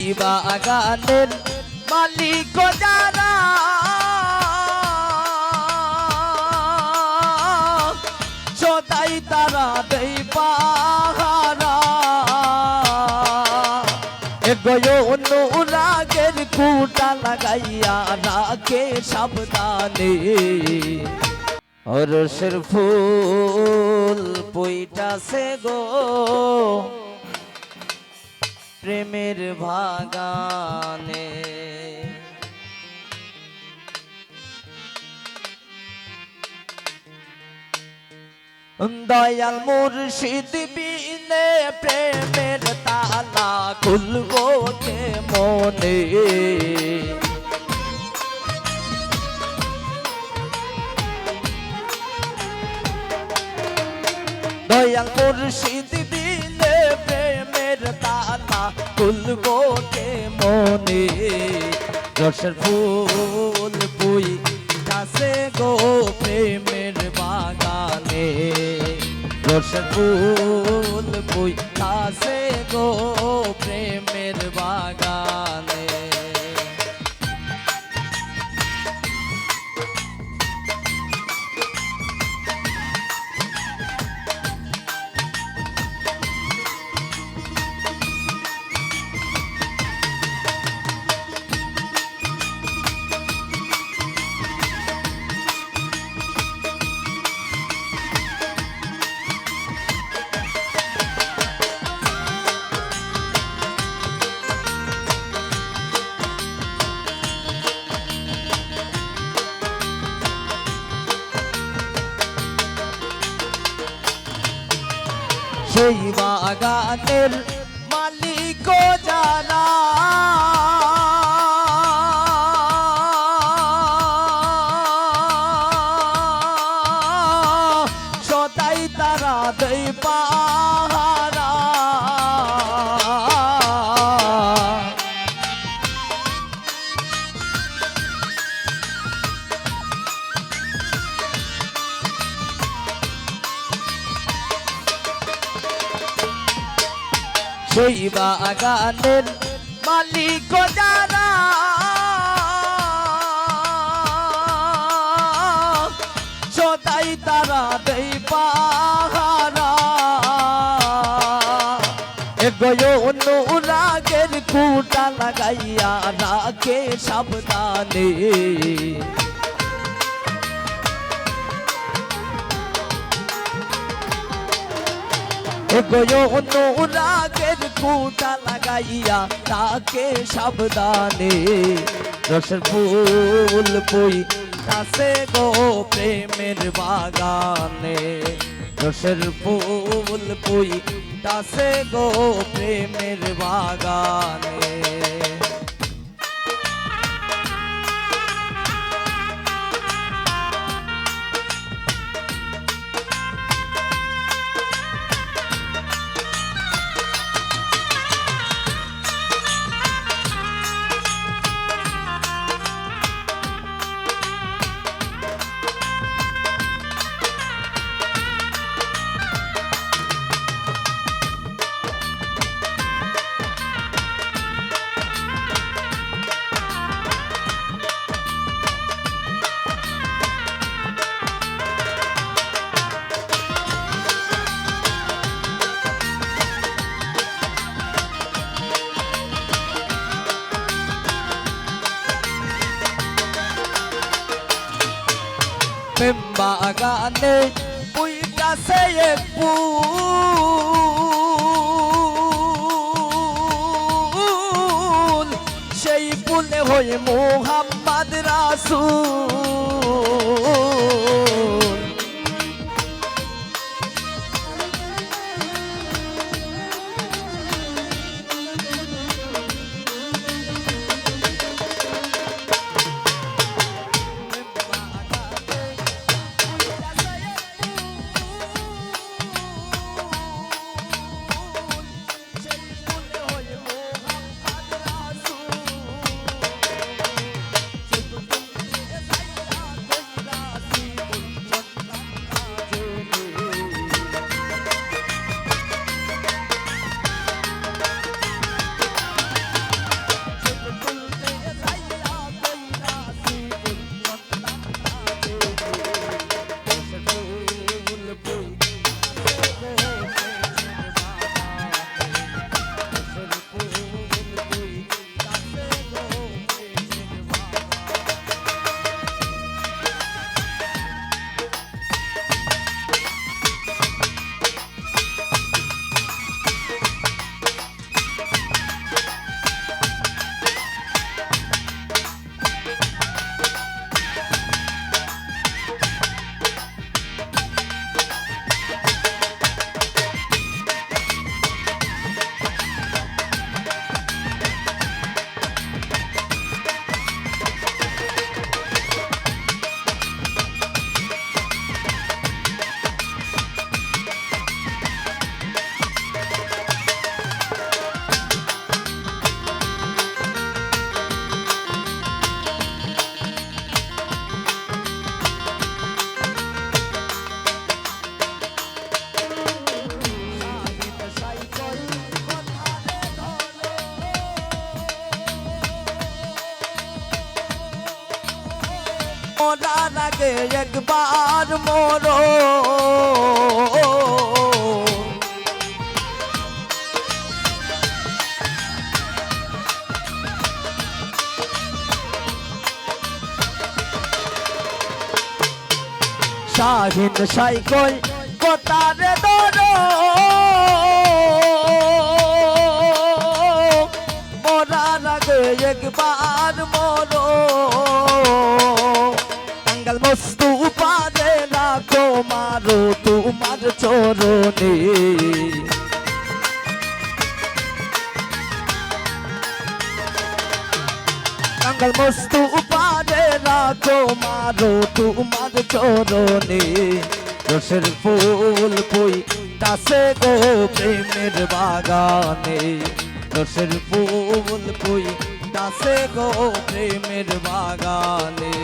বাগানের মালিক যারা সদাই তারা দেই পাহারা এগোয় অনুরাগের কুটা লাগাইয়া রাখে সাবধানে অরসের ফুল পইটাছে গো প্রেমের বাগানে দয়াল মুর্শিদ বিনে প্রেমের তালা খুলবো কে মনে দয়াল মুর্শিদ বিনে প্রেমের তালা খুলবো কে মনে রসের ফুল পুই কাছে গো প্রেমের বাগানে রসের ফুল পুই কাছে গো প্রেমের বাগানে সেই বাগানের মালিক যারা সদাই তারা দেই পাহারা সেই বাগানের মালিক যারা সদাই তারা দেই পাহারা এগোয় অনুরাগের কুটা লাগাইয়া রাখে সাবধানে এগোয় অনুরাগের কুটা লাগাইয়া তাকে সাবধানে রসের ফুল পুই কাছে গো প্রেমের বাগানে রসের ফুল পুই কাছে গো প্রেমের বাগানে বাগানে পুইটাছে এক ফুল সেই ফুলে হয়ে মুহাম্মদ রাসূল লাগে একবার মোর শাহিন সাইকল কথারে দর মরার আগে একবার মোর টাঙ্গাল মুস্তাফারে রাখো মারো তোমার চরণে টাঙ্গাল মুস্তাফারে রাখো মারো তোমার চরণে রসের ফুল পুই তাসে গো প্রেমের বাগানে রসের ফুল পুই তাসে গো প্রেমের বাগানে